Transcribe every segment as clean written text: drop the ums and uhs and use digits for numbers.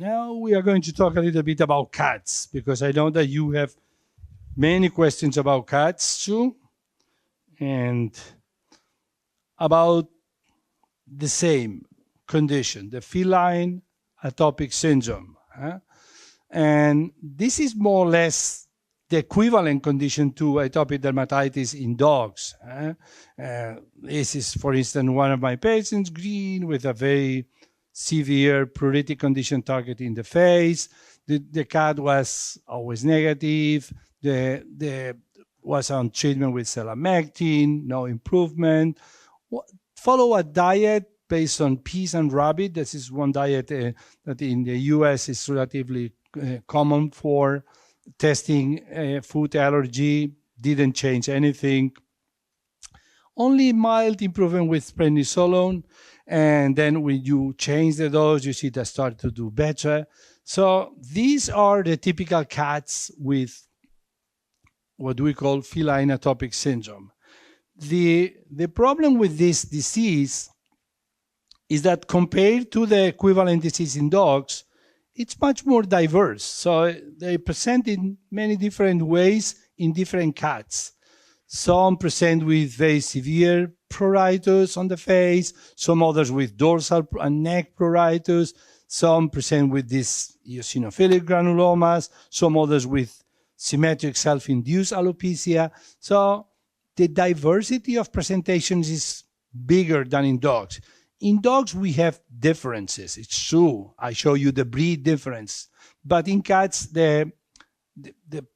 Now we are going to talk a little bit about cats, because I know that you have many questions about cats too, and about the same condition, the feline atopic syndrome. And this is more or less the equivalent condition to atopic dermatitis in dogs. This is, for instance, one of my patients, green, with a very severe pruritic condition targeting the face. The cat was always negative. The was on treatment with selamectin, no improvement. Follow a diet based on peas and rabbit. This is one diet that in the US is relatively common for testing food allergy. Didn't change anything. Only mild improvement with prednisolone. And then when you change the dose, you see that start to do better. So these are the typical cats with what we call feline atopic syndrome. The problem with this disease is that compared to the equivalent disease in dogs, it's much more diverse. So they present in many different ways in different cats. Some present with very severe pruritus on the face, some others with dorsal and neck pruritus, some present with these eosinophilic granulomas, some others with symmetric self-induced alopecia. So the diversity of presentations is bigger than in dogs. In dogs, we have differences. It's true. I show you the breed difference. But in cats, the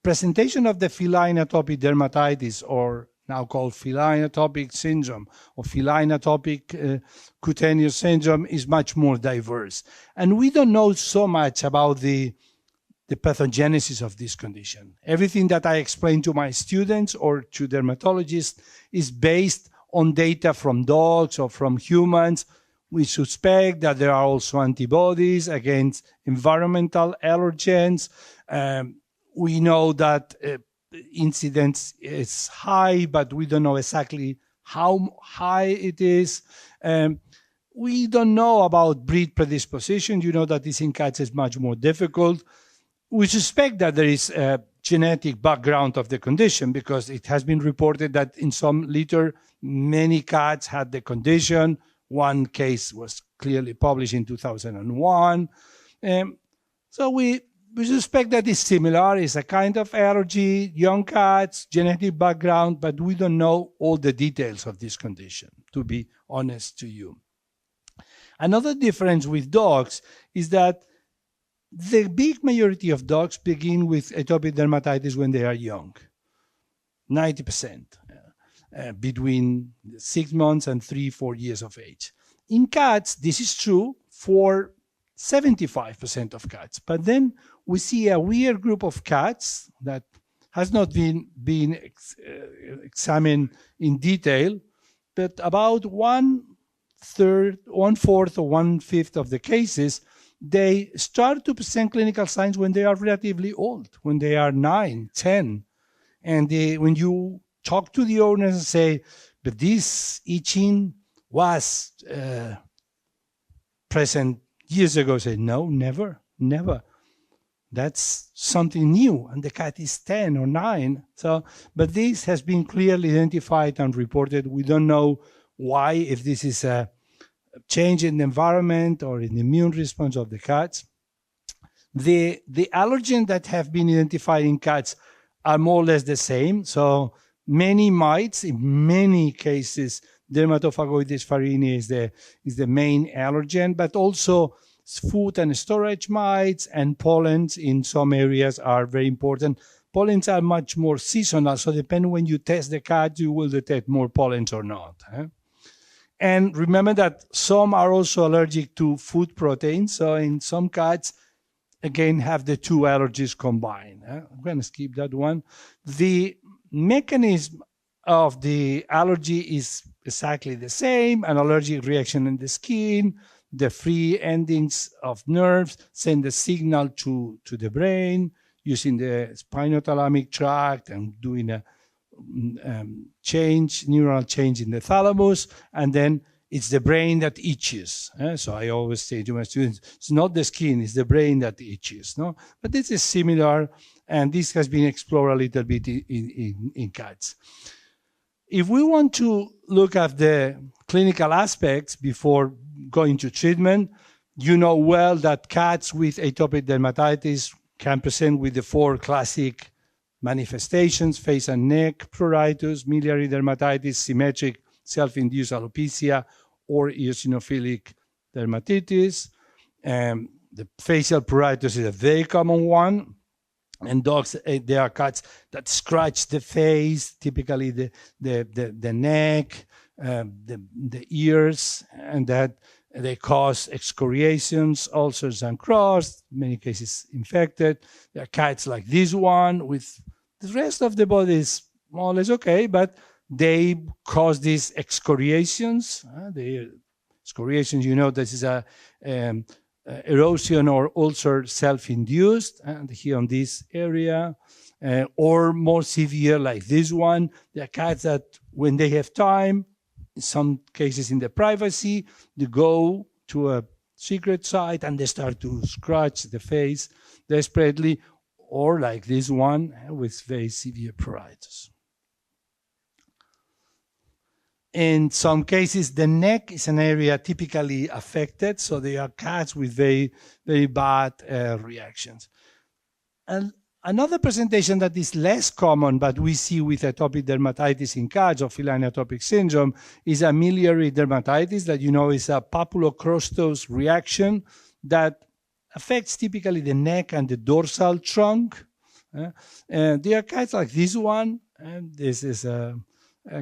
presentation of the feline atopic dermatitis, or now called feline atopic syndrome or feline atopic cutaneous syndrome, is much more diverse. And we don't know so much about the pathogenesis of this condition. Everything that I explain to my students or to dermatologists is based on data from dogs or from humans. We suspect that there are also antibodies against environmental allergens. We know that incidence is high, but we don't know exactly how high it is. We don't know about breed predisposition. You know that this in cats is much more difficult. We suspect that there is a genetic background of the condition, because it has been reported that in some litter, many cats had the condition. One case was clearly published in 2001. So we suspect that it's similar. It's a kind of allergy, young cats, genetic background, but we don't know all the details of this condition, to be honest to you. Another difference with dogs is that the big majority of dogs begin with atopic dermatitis when they are young, 90%, between 6 months and 3-4 years of age. In cats, this is true for 75% of cats. But then we see a weird group of cats that has not been examined in detail, but about 1/3, 1/4, or 1/5 of the cases, they start to present clinical signs when they are relatively old, when they are 9, 10. And when you talk to the owners and say, but this itching was present years ago, say, no, never. That's something new, and the cat is 10 or 9. So, but this has been clearly identified and reported. We don't know why, if this is a change in the environment or in the immune response of the cats. The allergens that have been identified in cats are more or less the same. So many mites, in many cases, dermatophagoides farini is the main allergen, but also food and storage mites and pollens in some areas are very important. Pollens are much more seasonal, so depending when you test the cat, you will detect more pollens or not. And remember that some are also allergic to food proteins. So in some cats, again, have the two allergies combined. I'm going to skip that one. The mechanism of the allergy is exactly the same: an allergic reaction in the skin. The free endings of nerves send the signal to the brain using the spinothalamic tract and doing a neural change in the thalamus, and then it's the brain that itches. So I always say to my students, it's not the skin, it's the brain that itches. No? But this is similar, and this has been explored a little bit in cats. If we want to look at the clinical aspects before going to treatment, you know well that cats with atopic dermatitis can present with the 4 classic manifestations: face and neck pruritus, miliary dermatitis, symmetric self-induced alopecia, or eosinophilic dermatitis. The facial pruritus is a very common one. And dogs, there are cats that scratch the face, typically the neck, the ears, and that they cause excoriations, ulcers, and cross, in many cases infected. There are cats like this one, with the rest of the body is more or less okay, but they cause these excoriations. The excoriations, you know, this is a erosion or ulcer self-induced, and here on this area, or more severe like this one. There are cats that when they have time, in some cases in the privacy, they go to a secret site and they start to scratch the face desperately, or like this one with very severe pruritus. In some cases, the neck is an area typically affected, so they are cats with very, very bad reactions. And another presentation that is less common, but we see with atopic dermatitis in cats or feline atopic syndrome, is a miliary dermatitis that you know is a papulocrostose reaction that affects typically the neck and the dorsal trunk. And there are cats like this one, and this is a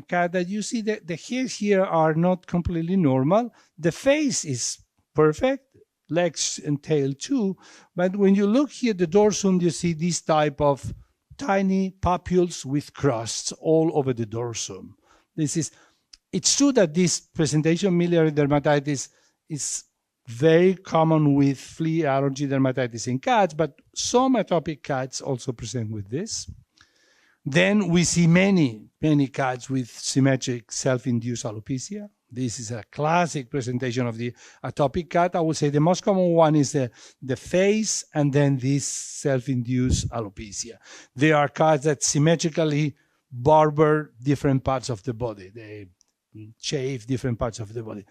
cat that you see the hairs here are not completely normal. The face is perfect, legs and tail too, but when you look here at the dorsum, you see this type of tiny papules with crusts all over the dorsum. It's true that this presentation, miliary dermatitis, is very common with flea allergy dermatitis in cats, but some atopic cats also present with this. Then we see many cats with symmetric self-induced alopecia. This is a classic presentation of the atopic cat. I would say the most common one is the face, and then this self-induced alopecia. There are cats that symmetrically barber different parts of the body. They shave different parts of the body.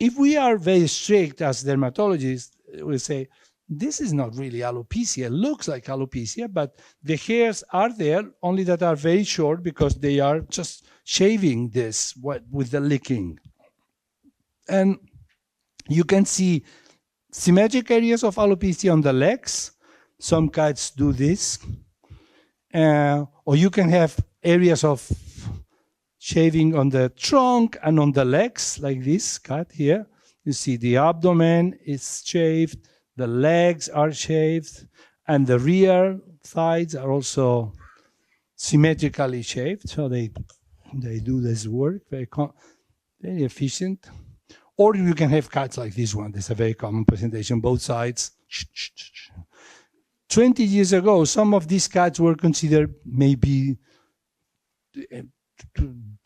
If we are very strict as dermatologists, we say, this is not really alopecia. It looks like alopecia, but the hairs are there, only that are very short because they are just shaving this with the licking. And you can see symmetric areas of alopecia on the legs. Some cats do this. Or you can have areas of shaving on the trunk and on the legs, like this cat here. You see the abdomen is shaved, the legs are shaved, and the rear thighs are also symmetrically shaved. So they do this work very efficient. Or you can have cats like this one. That's a very common presentation, both sides. 20 years ago, some of these cats were considered maybe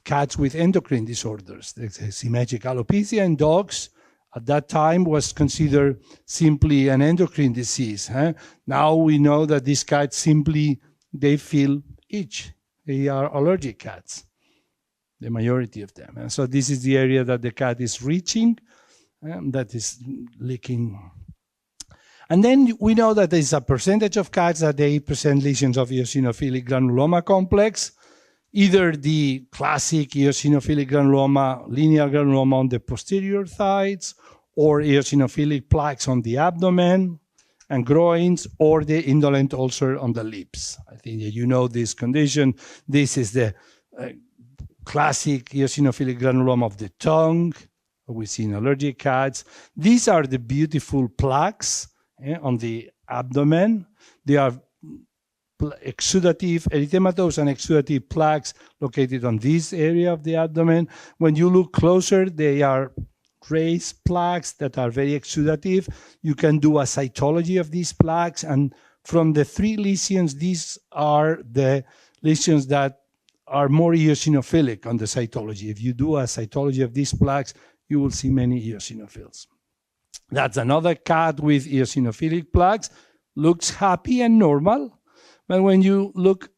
cats with endocrine disorders. There's a symmetric alopecia in dogs. At that time was considered simply an endocrine disease. Now we know that these cats simply, they feel itch. They are allergic cats, the majority of them. And so this is the area that the cat is reaching, that is licking. And then we know that there is a percentage of cats that they present lesions of eosinophilic granuloma complex, either the classic eosinophilic granuloma, linear granuloma on the posterior thighs, or eosinophilic plaques on the abdomen and groins, or the indolent ulcer on the lips. I think that you know this condition. This is the classic eosinophilic granuloma of the tongue we see in allergic cats. These are the beautiful plaques on the abdomen. They are exudative, erythematous and exudative plaques located on this area of the abdomen. When you look closer, they are raised plaques that are very exudative. You can do a cytology of these plaques, and from the 3 lesions, these are the lesions that are more eosinophilic on the cytology. If you do a cytology of these plaques, you will see many eosinophils. That's another cat with eosinophilic plaques. Looks happy and normal, but when you look,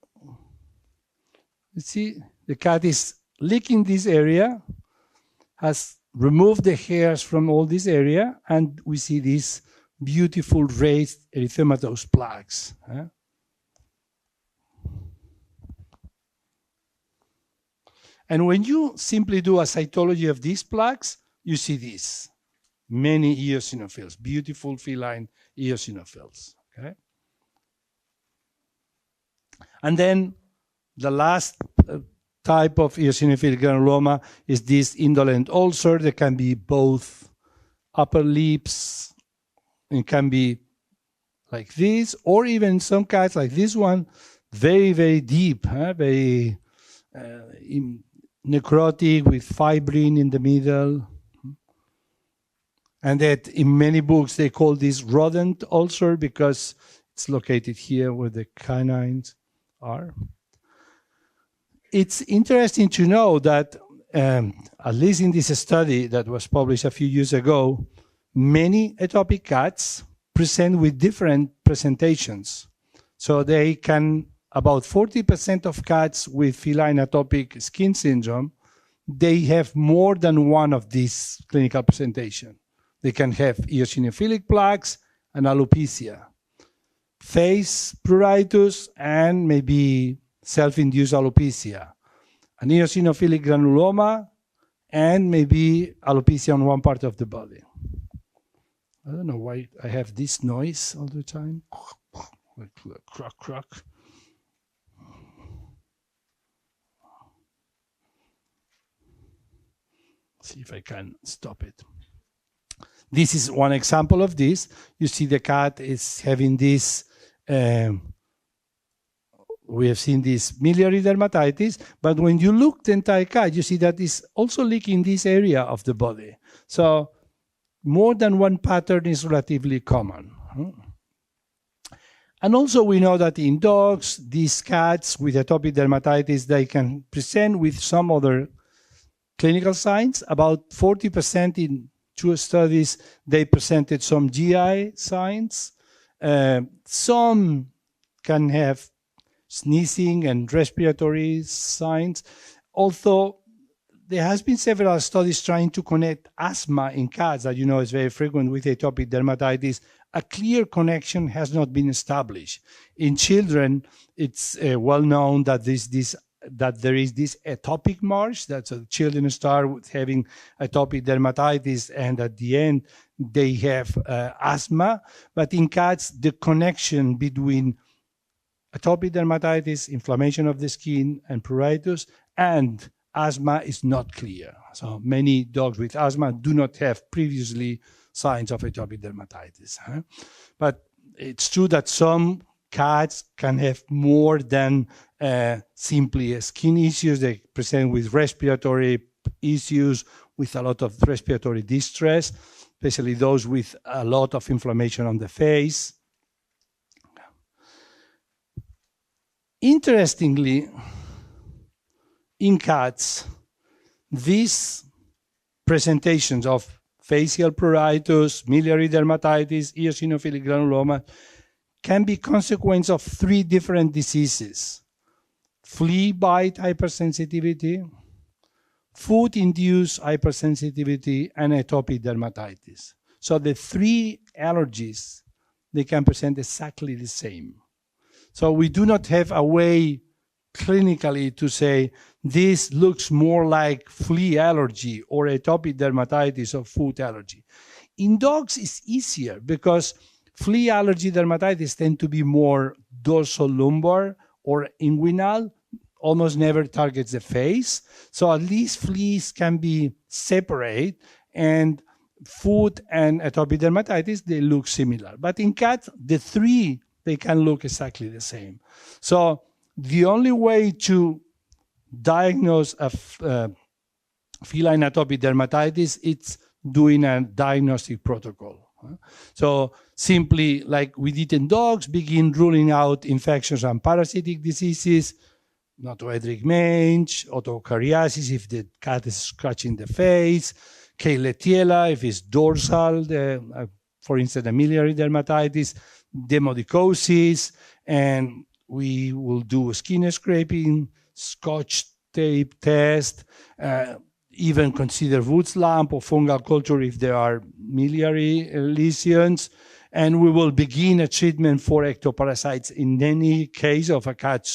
you see the cat is licking this area, has removed the hairs from all this area, and we see these beautiful raised erythematous plaques. And when you simply do a cytology of these plaques, you see this. Many eosinophils, beautiful feline eosinophils. Okay? And then the last type of eosinophilic granuloma is this indolent ulcer. There can be both upper lips, it can be like this, or even some cats like this one, very, very deep, very necrotic with fibrin in the middle. And that in many books they call this rodent ulcer because it's located here where the canines are. It's interesting to know that, at least in this study that was published a few years ago, many atopic cats present with different presentations. So they can, about 40% of cats with feline atopic skin syndrome, they have more than one of these clinical presentations. They can have eosinophilic plaques and alopecia, face pruritus, and maybe self-induced alopecia, an eosinophilic granuloma, and maybe alopecia on one part of the body. I don't know why I have this noise all the time. Crack, crack. See if I can stop it. This is one example of this. You see the cat is having this, we have seen this miliary dermatitis, but when you look the entire cat, you see that it's also leaking this area of the body. So more than one pattern is relatively common. And also we know that in dogs, these cats with atopic dermatitis, they can present with some other clinical signs. About 40% in 2 studies, they presented some GI signs. Some can have sneezing and respiratory signs. Although there has been several studies trying to connect asthma in cats that you know is very frequent with atopic dermatitis. A clear connection has not been established. In children, it's well known that there is this atopic march, that children start with having atopic dermatitis and at the end they have asthma. But in cats, the connection between atopic dermatitis, inflammation of the skin, and pruritus, and asthma is not clear. So many dogs with asthma do not have previously signs of atopic dermatitis. But it's true that some cats can have more than simply skin issues. They present with respiratory issues, with a lot of respiratory distress, especially those with a lot of inflammation on the face. Interestingly, in cats, these presentations of facial pruritus, miliary dermatitis, eosinophilic granuloma can be consequence of 3 different diseases: flea bite hypersensitivity, food-induced hypersensitivity, and atopic dermatitis. So the 3 allergies, they can present exactly the same. So we do not have a way clinically to say this looks more like flea allergy or atopic dermatitis or food allergy. In dogs, it's easier because flea allergy dermatitis tend to be more dorsal-lumbar or inguinal, almost never targets the face. So at least fleas can be separate, and food and atopic dermatitis, they look similar. But in cats, the 3, they can look exactly the same. So the only way to diagnose a feline atopic dermatitis, it's doing a diagnostic protocol. So simply, like we did in dogs, begin ruling out infections and parasitic diseases, notohedric mange, otocariasis if the cat is scratching the face, Klebsiella, if it's dorsal, for instance, the miliary dermatitis, demodicosis, and we will do skin scraping, Scotch tape test, even consider Woods lamp or fungal culture if there are miliary lesions. And we will begin a treatment for ectoparasites in any case of a cat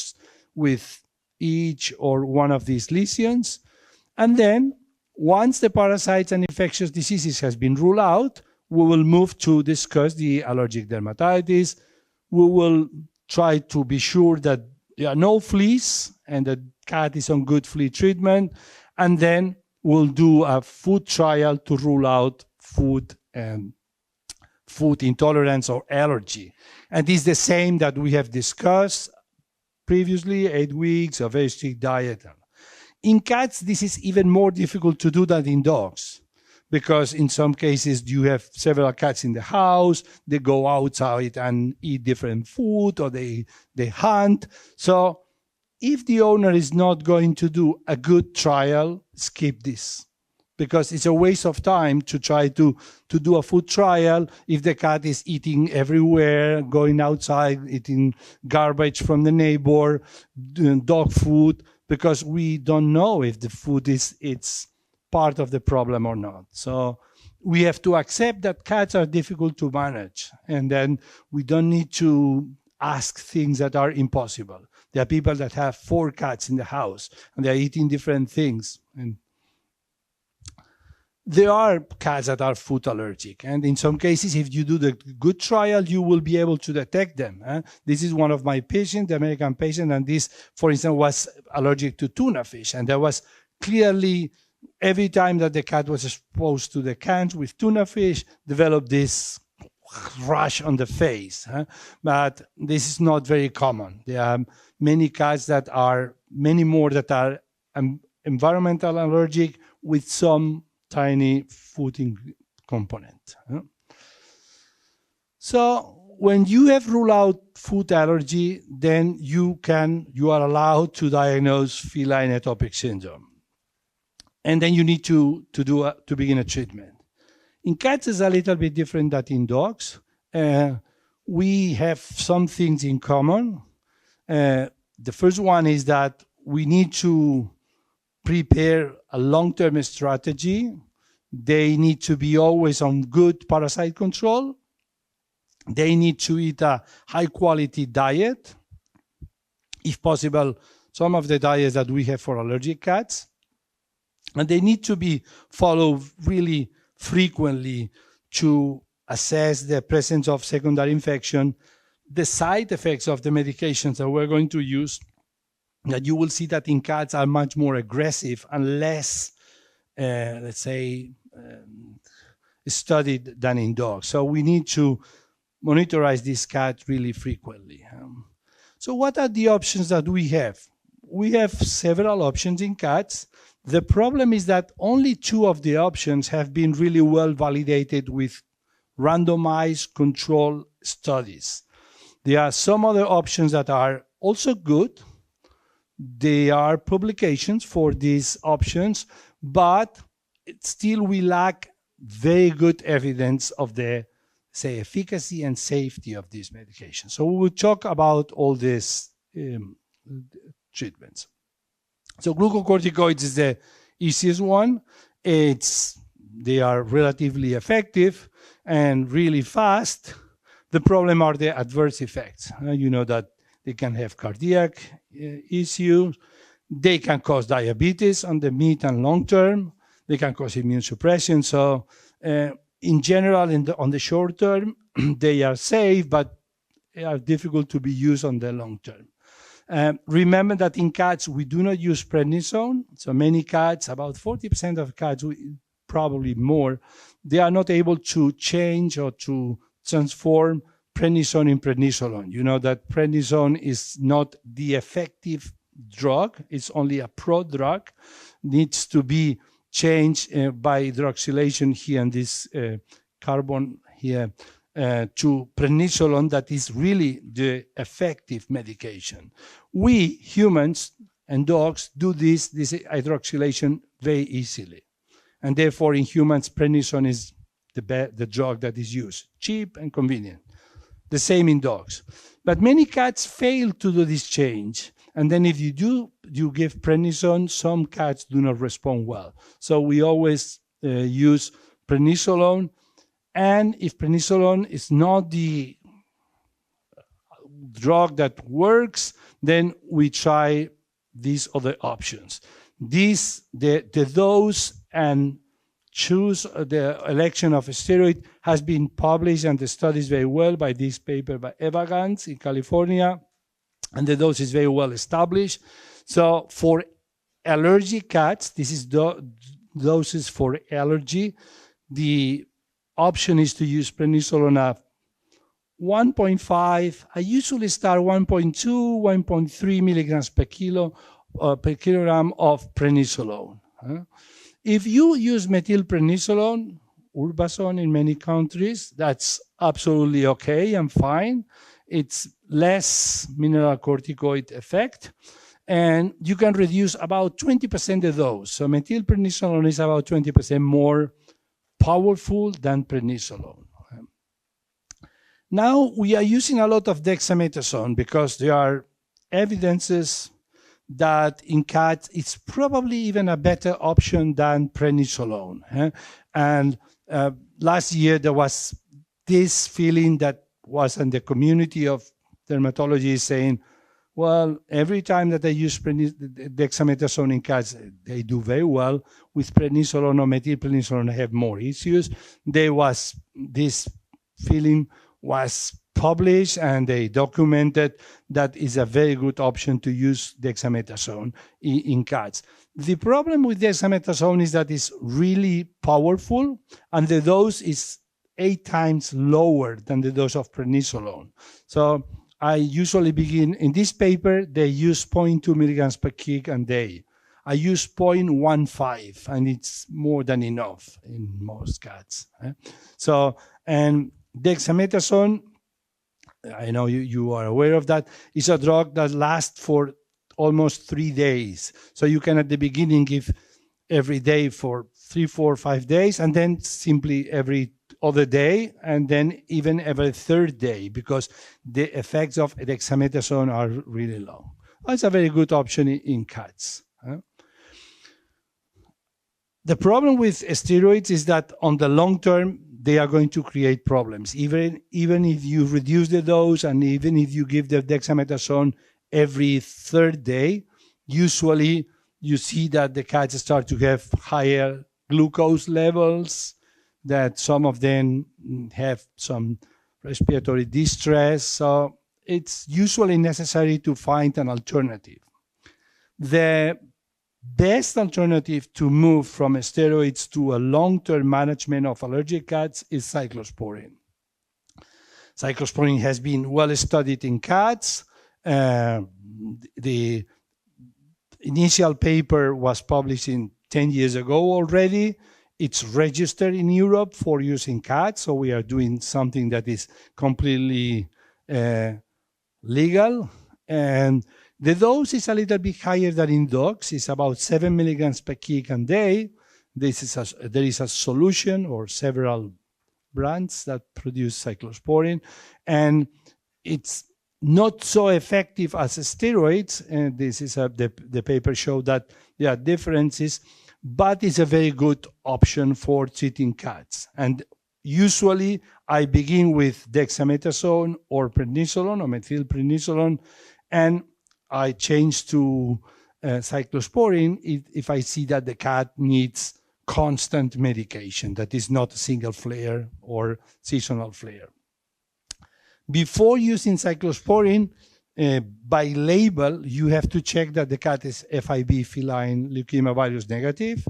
with each or one of these lesions. And then once the parasites and infectious diseases has been ruled out, we will move to discuss the allergic dermatitis. We will try to be sure that there are no fleas and the cat is on good flea treatment. And then we'll do a food trial to rule out food intolerance or allergy. And it's the same that we have discussed previously, 8 weeks of very strict diet. In cats, this is even more difficult to do than in dogs, because in some cases you have several cats in the house, they go outside and eat different food, or they hunt. So if the owner is not going to do a good trial, skip this, because it's a waste of time to try to do a food trial if the cat is eating everywhere, going outside, eating garbage from the neighbor, doing dog food, because we don't know if the food it's part of the problem or not. So we have to accept that cats are difficult to manage, and then we don't need to ask things that are impossible. There are people that have 4 cats in the house and they're eating different things. And there are cats that are food allergic, and in some cases, if you do the good trial, you will be able to detect them. This is one of my patients, the American patient, and this, for instance, was allergic to tuna fish, and there was clearly, every time that the cat was exposed to the cans with tuna fish, developed this rash on the face. But this is not very common. There are many cats that are, many more that are environmental allergic with some tiny food component. So when you have ruled out food allergy, then you are allowed to diagnose feline atopic syndrome. And then you need to begin a treatment. In cats, it's a little bit different than in dogs. We have some things in common. The first one is that we need to prepare a long-term strategy. They need to be always on good parasite control. They need to eat a high-quality diet. If possible, some of the diets that we have for allergic cats. And they need to be followed really frequently to assess the presence of secondary infection, the side effects of the medications that we're going to use, that you will see that in cats are much more aggressive and less, let's say, studied than in dogs. So we need to monitorize this cat really frequently. So what are the options that we have? We have several options in cats. The problem is that only 2 of the options have been really well validated with randomized control studies. There are some other options that are also good. There are publications for these options, but still we lack very good evidence of the, say, efficacy and safety of these medications. So we will talk about all these treatments. So glucocorticoids is the easiest one. They are relatively effective and really fast. The problem are the adverse effects. You know that they can have cardiac issues. They can cause diabetes on the mid and long term. They can cause immune suppression. So in general, on the short term, they are safe, but they are difficult to be used on the long term. Remember that in cats, we do not use prednisone. So many cats, about 40% of cats, probably more, they are not able to change or to transform prednisone in prednisolone. You know that prednisone is not the effective drug. It's only a prodrug. Needs to be changed by hydroxylation here and this carbon here to prednisolone, that is really the effective medication. We humans and dogs do this hydroxylation very easily. and therefore in humans, prednisone is the drug that is used, cheap and convenient. The same in dogs. But many cats fail to do this change. And then if you give prednisone, some cats do not respond well. So we always use prednisolone. And if prednisolone is not the drug that works, then we try these other options. The dose and choose the election of a steroid has been published and studied very well by this paper by Evagans in California, and the dose is very well established. So for allergic cats, this is doses for allergy. The option is to use prednisolone of 1.5. I usually start 1.2, 1.3 milligrams per kilogram of prednisolone. If you use methylprednisolone, Urbazone in many countries, that's absolutely okay and fine. It's less mineralocorticoid effect, and you can reduce about 20% the dose. So methylprednisolone is about 20% more powerful than prednisolone. Now we are using a lot of dexamethasone because there are evidences that in cats it's probably even a better option than prednisolone. And last year there was this feeling that was in the community of dermatology saying, well, every time that I use dexamethasone in cats, they do very well. With prednisolone or methylprednisolone, I have more issues. This feeling was published and they documented that is a very good option to use dexamethasone in cats. The problem with dexamethasone is that it's really powerful and the dose is 8 times lower than the dose of prednisolone. So I usually begin, in this paper, they use 0.2 milligrams per kg a day. I use 0.15 and it's more than enough in most cats. So, and dexamethasone, I know you are aware of that, is a drug that lasts for almost 3 days. So you can at the beginning give every day for 3, 4, 5 days, and then simply every other day, and then even every third day, because the effects of dexamethasone are really low. That's a very good option in cats. The problem with steroids is that on the long term, they are going to create problems. Even if you reduce the dose and even if you give the dexamethasone every third day, usually you see that the cats start to have higher glucose levels, that some of them have some respiratory distress. So it's usually necessary to find an alternative. The best alternative to move from steroids to a long-term management of allergic cats is cyclosporine. Cyclosporine has been well studied in cats. The initial paper was published 10 years ago already. It's registered in Europe for use in cats, so we are doing something that is completely legal. And the dose is a little bit higher than in dogs. It's about 7 milligrams per kg a day. There is a solution or several brands that produce cyclosporine, and it's not so effective as steroids. And this is the paper showed that there are differences, but it's a very good option for treating cats. And usually I begin with dexamethasone or prednisolone or methylprednisolone, and I change to cyclosporine if I see that the cat needs constant medication, that is not a single flare or seasonal flare. Before using cyclosporine, by label, you have to check that the cat is FIV, feline leukemia virus negative,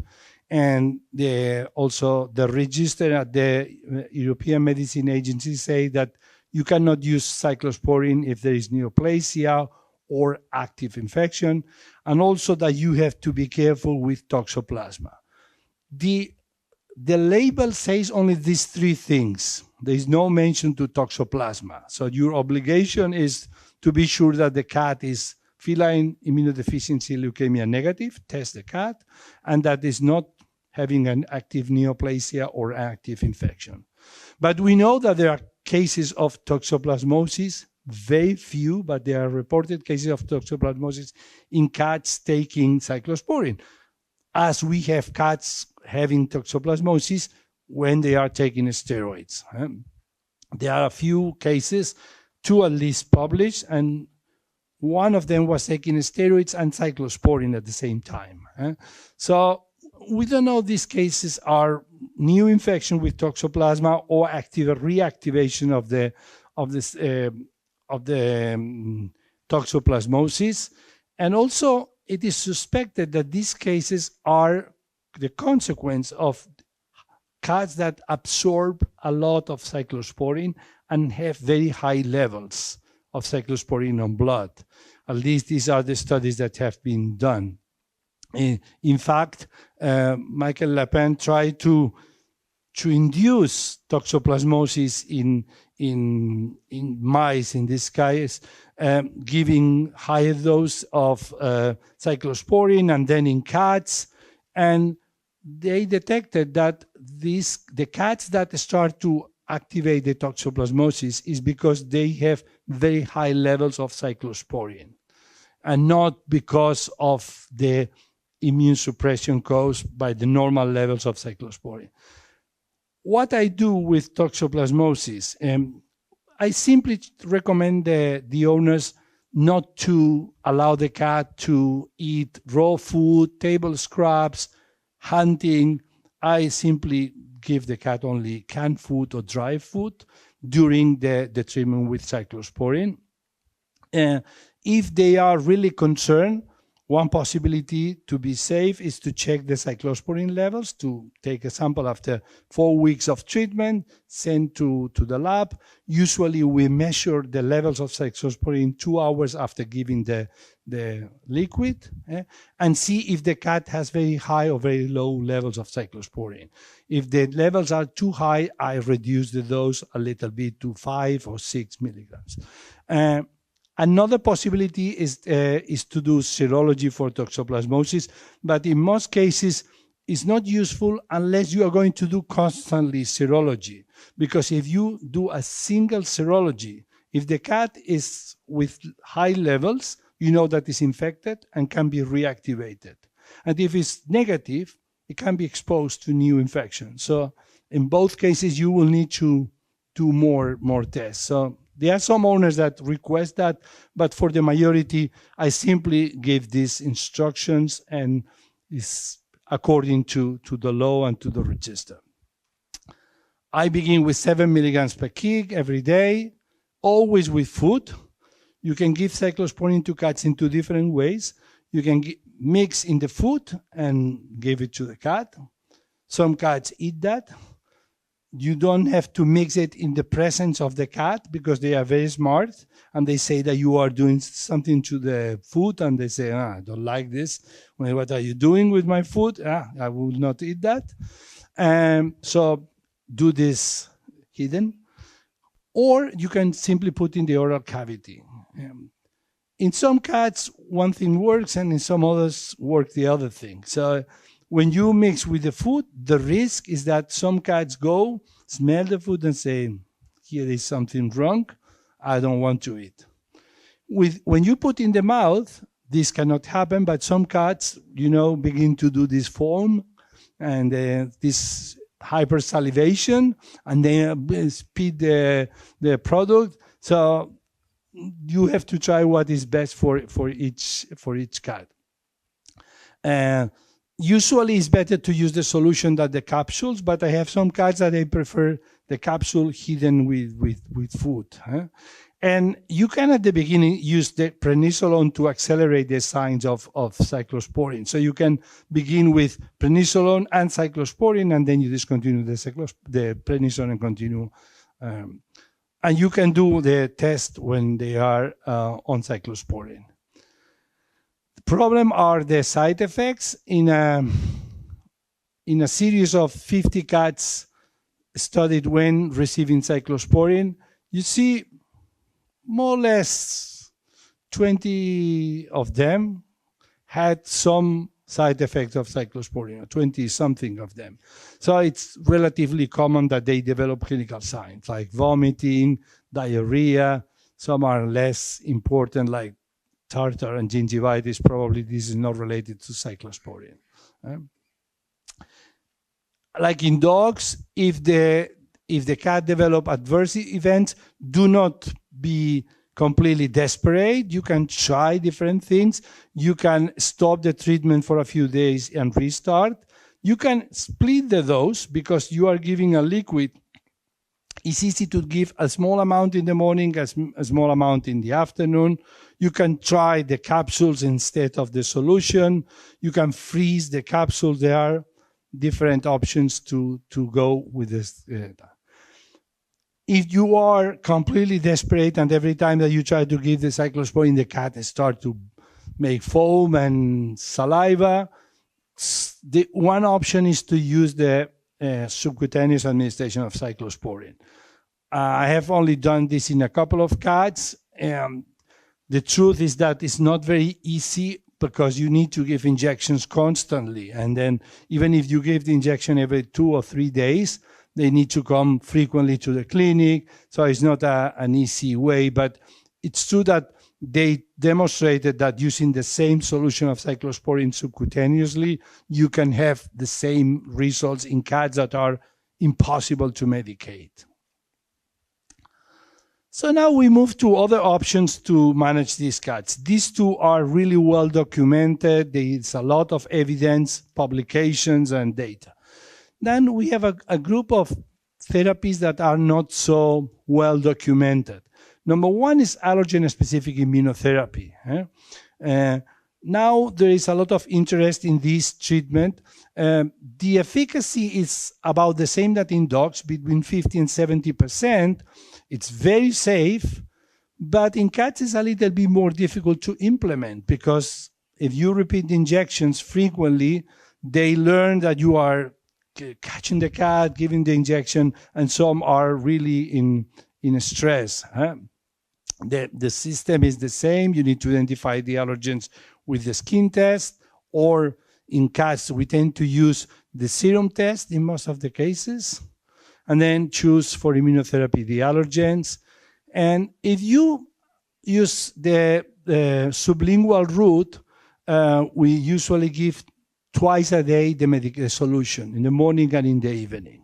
and also the register at the European Medicine Agency say that you cannot use cyclosporine if there is neoplasia or active infection, and also that you have to be careful with toxoplasma. The label says only these 3 things. There is no mention to toxoplasma. So your obligation is to be sure that the cat is feline immunodeficiency leukemia negative, test the cat, and that is not having an active neoplasia or active infection. But we know that there are cases of toxoplasmosis, very few, but there are reported cases of toxoplasmosis in cats taking cyclosporine, as we have cats having toxoplasmosis when they are taking steroids. There are a few cases, 2 at least published, and one of them was taking steroids and cyclosporine at the same time. So we don't know if these cases are new infection with toxoplasma or reactivation of the toxoplasmosis. And also, it is suspected that these cases are the consequence of cats that absorb a lot of cyclosporine and have very high levels of cyclosporine on blood. At least these are the studies that have been done. In fact, Michael Lapin tried to induce toxoplasmosis in mice, in this case, giving higher dose of cyclosporine, and then in cats. And they detected that the cats that start to activate the toxoplasmosis is because they have very high levels of cyclosporine, and not because of the immune suppression caused by the normal levels of cyclosporine. What I do with toxoplasmosis, I simply recommend the owners not to allow the cat to eat raw food, table scraps, hunting. I simply give the cat only canned food or dry food during the treatment with cyclosporine. If they are really concerned, one possibility to be safe is to check the cyclosporine levels, to take a sample after 4 weeks of treatment, send to the lab. Usually we measure the levels of cyclosporine 2 hours after giving the liquid, and see if the cat has very high or very low levels of cyclosporine. If the levels are too high, I reduce the dose a little bit to 5 or 6 milligrams. Another possibility is to do serology for toxoplasmosis, but in most cases, it's not useful unless you are going to do constantly serology. Because if you do a single serology, if the cat is with high levels, you know that it's infected and can be reactivated. And if it's negative, it can be exposed to new infection. So in both cases, you will need to do more tests. So there are some owners that request that, but for the majority, I simply give these instructions, and it's according to the law and to the register. I begin with 7 milligrams per kg every day, always with food. You can give cyclosporine to cats in 2 different ways. You can mix in the food and give it to the cat. Some cats eat that. You don't have to mix it in the presence of the cat because they are very smart, and they say that you are doing something to the food, and they say, I don't like this. Well, what are you doing with my food? I will not eat that. So do this hidden. Or you can simply put in the oral cavity. In some cats, one thing works, and in some others work the other thing. So when you mix with the food, the risk is that some cats go, smell the food, and say, here is something wrong, I don't want to eat. When you put in the mouth, this cannot happen, but some cats, begin to do this foam and this hypersalivation, and they spit the product. So you have to try what is best for each cat. Usually it's better to use the solution than the capsules, but I have some cats that they prefer the capsule hidden with food. And you can at the beginning use the prednisolone to accelerate the signs of cyclosporine. So you can begin with prednisolone and cyclosporine, and then you discontinue the prednisolone and continue. And you can do the test when they are on cyclosporine. Problem are the side effects. In a series of 50 cats studied when receiving cyclosporine, you see more or less 20 of them had some side effects of cyclosporine, 20-something of them. So it's relatively common that they develop clinical signs like vomiting, diarrhea. Some are less important, like tartar and gingivitis. Probably this is not related to cyclosporine. Like in dogs, if the cat develop adverse events, do not be completely desperate. You can try different things. You can stop the treatment for a few days and restart. You can split the dose because you are giving a liquid. It's easy to give a small amount in the morning, a small amount in the afternoon. You can try the capsules instead of the solution. You can freeze the capsules. There are different options to go with this. If you are completely desperate and every time that you try to give the cyclosporine, the cat starts to make foam and saliva, the one option is to use the subcutaneous administration of cyclosporine. I have only done this in a couple of cats. The truth is that it's not very easy because you need to give injections constantly. And then even if you give the injection every 2 or 3 days, they need to come frequently to the clinic. So it's not an easy way, but it's true that they demonstrated that using the same solution of cyclosporine subcutaneously, you can have the same results in cats that are impossible to medicate. So now we move to other options to manage these cats. These two are really well documented. There's a lot of evidence, publications, and data. Then we have a group of therapies that are not so well documented. Number one is allergen-specific immunotherapy. Now there is a lot of interest in this treatment. The efficacy is about the same that in dogs, between 50 and 70%. It's very safe, but in cats it's a little bit more difficult to implement because if you repeat injections frequently, they learn that you are catching the cat, giving the injection, and some are really in stress. The system is the same. You need to identify the allergens with the skin test, or in cats, we tend to use the serum test in most of the cases, and then choose for immunotherapy the allergens. And if you use the sublingual route, we usually give twice a day the solution, in the morning and in the evening.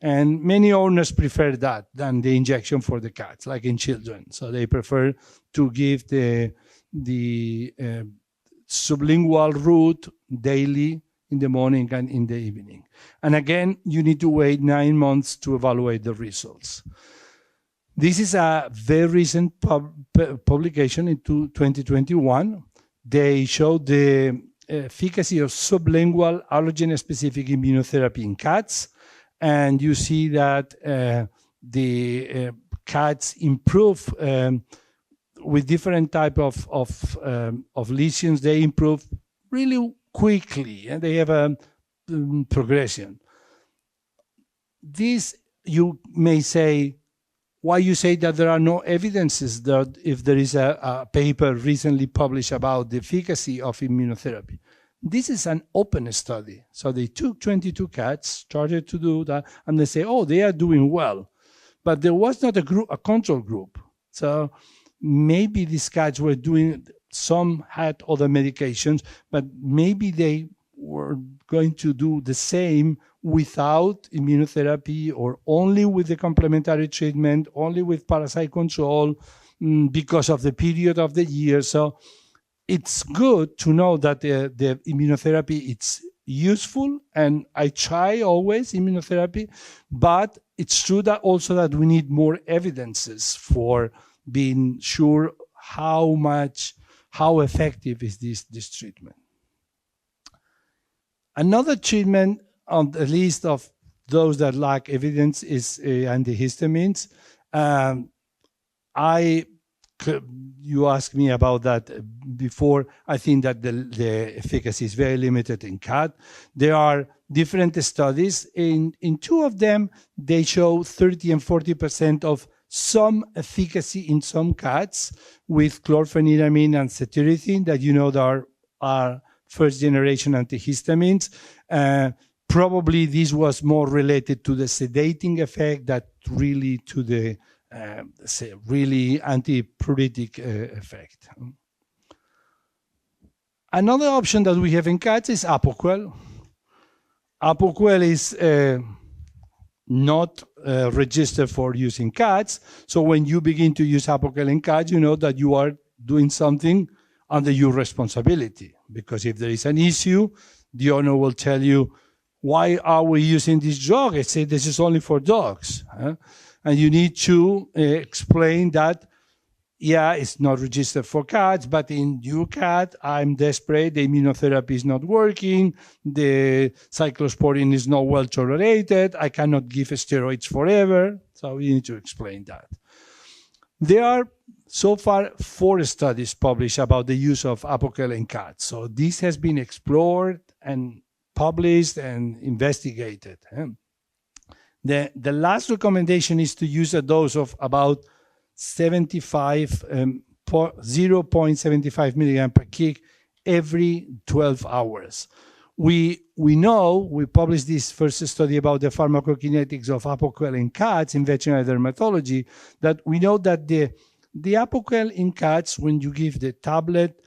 And many owners prefer that than the injection for the cats, like in children. So they prefer to give the sublingual route daily in the morning and in the evening. And again, you need to wait 9 months to evaluate the results. This is a very recent publication in 2021. They showed the efficacy of sublingual allergen-specific immunotherapy in cats. And you see that the cats improve with different type of lesions. They improve really quickly, and they have a progression. This, you may say, why you say that there are no evidences that if there is a paper recently published about the efficacy of immunotherapy. This is an open study. So they took 22 cats, started to do that, and they say, oh, they are doing well. But there was not a control group. So maybe these cats were doing, some had other medications, but maybe they were going to do the same without immunotherapy or only with the complementary treatment, only with parasite control because of the period of the year. So it's good to know that the immunotherapy, it's useful, and I try always immunotherapy, but it's true that also that we need more evidences for being sure how effective is this treatment. Another treatment on the list of those that lack evidence is antihistamines. You asked me about that before. I think that the efficacy is very limited in cat. There are different studies. In 2 of them, they show 30 and 40% of some efficacy in some cats with chlorpheniramine and cetirizine that that are first-generation antihistamines. Probably this was more related to the sedating effect than really to the really antipruritic effect. Another option that we have in cats is Apoquel. Apoquel is not registered for use in cats. So when you begin to use Apoquel in cats, you know that you are doing something under your responsibility. Because if there is an issue, the owner will tell you, why are we using this drug? I say this is only for dogs. And you need to explain that, yeah, it's not registered for cats, but in your cat, I'm desperate, the immunotherapy is not working, the cyclosporin is not well tolerated, I cannot give steroids forever. So you need to explain that. There are so far 4 studies published about the use of Apoquel in cats. So this has been explored and published and investigated. The last recommendation is to use a dose of about 0.75 milligram per kg every 12 hours. We know, we published this first study about the pharmacokinetics of Apoquel in cats in veterinary dermatology, that we know that the Apoquel in cats, when you give the tablet,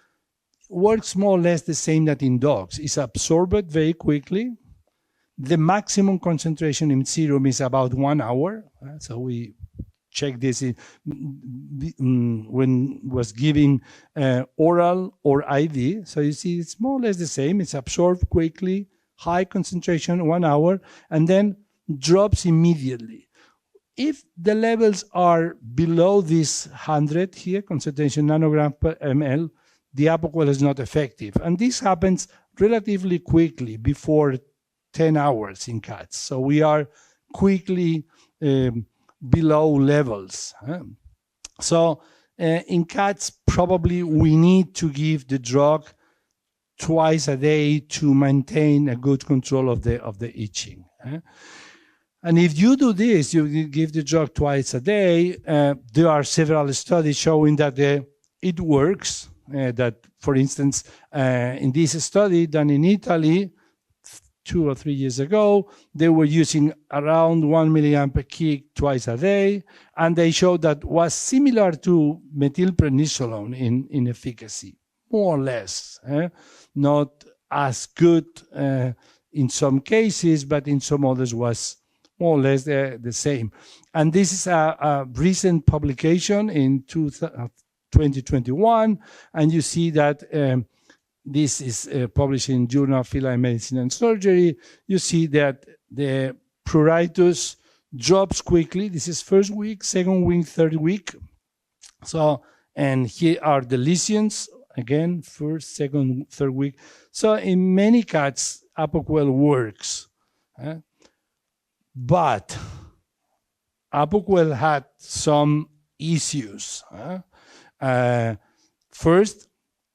works more or less the same that in dogs. It's absorbed very quickly. The maximum concentration in serum is about 1 hour. So we checked this when was giving oral or IV. So you see it's more or less the same. It's absorbed quickly, high concentration, 1 hour, and then drops immediately. If the levels are below this 100 here, concentration nanogram per ml, the Apoquel is not effective. And this happens relatively quickly, before 10 hours in cats. So we are quickly below levels. So in cats, probably we need to give the drug twice a day to maintain a good control of the itching. And if you do this, you give the drug twice a day, there are several studies showing that it works. That, for instance, in this study done in Italy 2 or 3 years ago, they were using around 1 milligram per kg twice a day, and they showed that was similar to methylprednisolone in efficacy, more or less. Not as good in some cases, but in some others was more or less the same. And this is a recent publication in 2021, and you see that this is published in Journal of Feline Medicine and Surgery. You see that the pruritus drops quickly. This is first week, second week, third week. So, and here are the lesions, again, first, second, third week. So in many cats, Apoquel works. But Apoquel had some issues. First,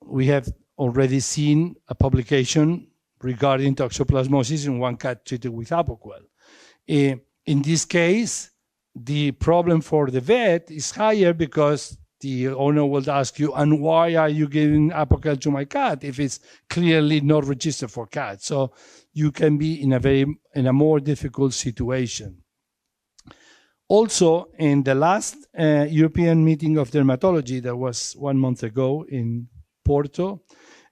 we have already seen a publication regarding toxoplasmosis in one cat treated with Apoquel. In this case, the problem for the vet is higher because the owner will ask you, and why are you giving Apoquel to my cat if it's clearly not registered for cats? So you can be in a more difficult situation. Also, in the last European meeting of dermatology that was 1 month ago in Porto,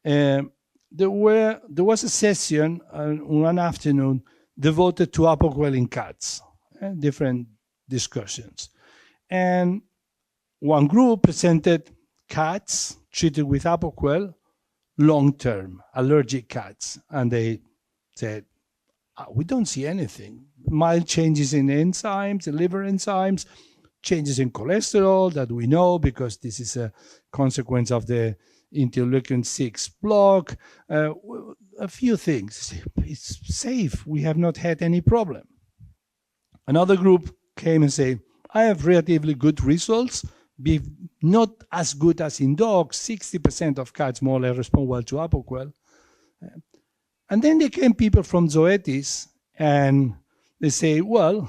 there was a session one afternoon devoted to Apoquel in cats, different discussions. And one group presented cats treated with Apoquel, long-term, allergic cats. And they said, we don't see anything. Mild changes in enzymes, liver enzymes, changes in cholesterol that we know because this is a consequence of the interleukin-6 block. A few things. It's safe. We have not had any problem. Another group came and said, I have relatively good results, not as good as in dogs. 60% of cats more or less respond well to Apoquel. And then there came people from Zoetis and they say, well,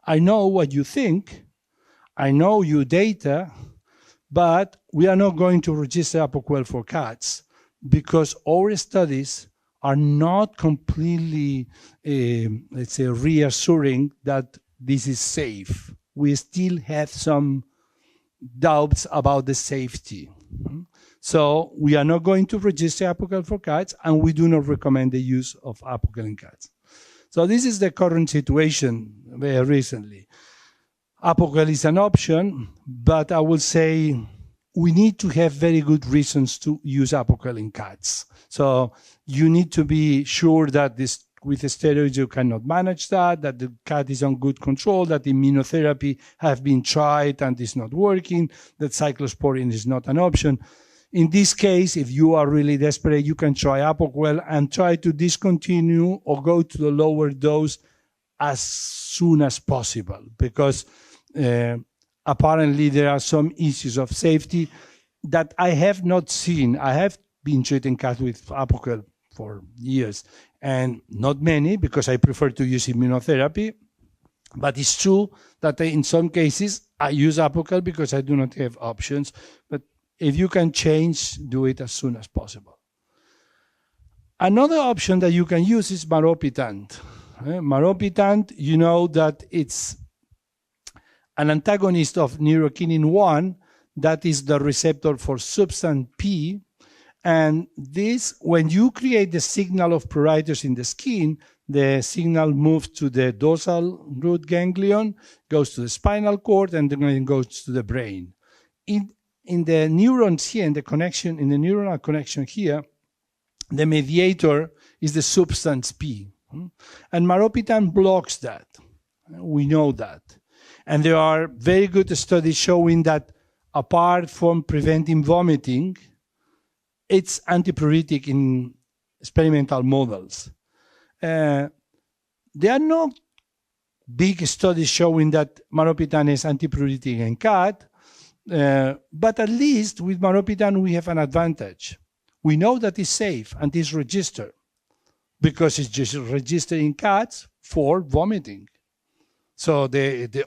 I know what you think, I know your data, but we are not going to register Apoquel for cats because our studies are not completely, let's say, reassuring that this is safe. We still have some doubts about the safety. So we are not going to register Apocal for cats, and we do not recommend the use of Apocal in cats. So this is the current situation very recently. Apocal is an option, but I will say we need to have very good reasons to use Apocal in cats. So you need to be sure that this, with the steroids you cannot manage that the cat is on good control, that immunotherapy have been tried and is not working, that cyclosporin is not an option. In this case, if you are really desperate, you can try Apoquel and try to discontinue or go to the lower dose as soon as possible, because apparently there are some issues of safety that I have not seen. I have been treating cats with Apoquel for years, and not many, because I prefer to use immunotherapy. But it's true that in some cases I use Apoquel because I do not have options. But if you can change, do it as soon as possible. Another option that you can use is maropitant. Maropitant, you know that it's an antagonist of neurokinin 1, that is the receptor for substance P. And this, when you create the signal of pruritus in the skin, the signal moves to the dorsal root ganglion, goes to the spinal cord, and then goes to the brain. In the neurons here, in the connection, in the neuronal connection here, the mediator is the substance P. And maropitant blocks that. We know that. And there are very good studies showing that apart from preventing vomiting, it's antipruritic in experimental models. There are no big studies showing that maropitant is antipruritic in cat, but at least with maropitant we have an advantage. We know that it's safe and it's registered, because it's just registered in cats for vomiting. So